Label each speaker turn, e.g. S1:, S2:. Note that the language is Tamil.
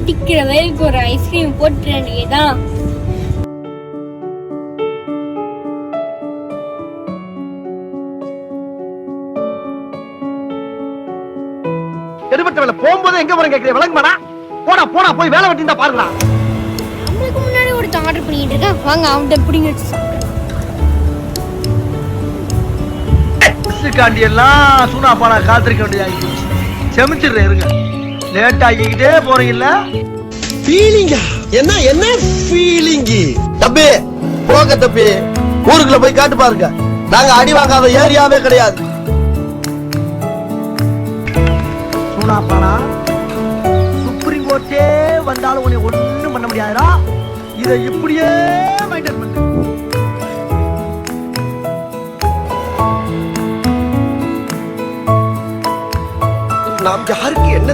S1: பசிக்கிற வரைக்கும் ஒரு ஐஸ்கிரீம் போட்டு வேண்டியதான்.
S2: எடுபட்ட வேலை போகும்போது எங்க போறேன் கேட்கிறேன், விளங்குமாடா? போடா போடா போய் வேலை வெட்டி தான் பாருங்கடா.
S1: நம்மளுக்கு முன்னாடி ஒருத்தன் ஆர்டர் பண்ணிட்டு இருக்கான், வாங்க அவன்கிட்ட பிடிங்க வச்சு சாப்பிடுறேன்.
S2: காண்டி எல்லாம் சூனா பானா காத்திருக்க வேண்டியது செமிச்சிடுறேன், இருங்க. லேட் ஆகிக்கிட்டே போறீங்கல்ல.
S3: ஃபீலிங்கா? என்ன என்ன ஃபீலிங்? தம்பி போங்க தம்பி, ஊருக்குள்ள போய் காட்டு பாருங்க. நாங்க அடி வாங்காத ஏரியாவே கிடையாது.
S2: சூனா பானா சுப்ரீம் கோர்ட்டே வந்தாலும் உன்னை ஒண்ணும் பண்ண முடியாதுடா. இதை இப்படியே மெயின்டைன் பண்ணு.
S3: நாம் யாருக்கு என்ன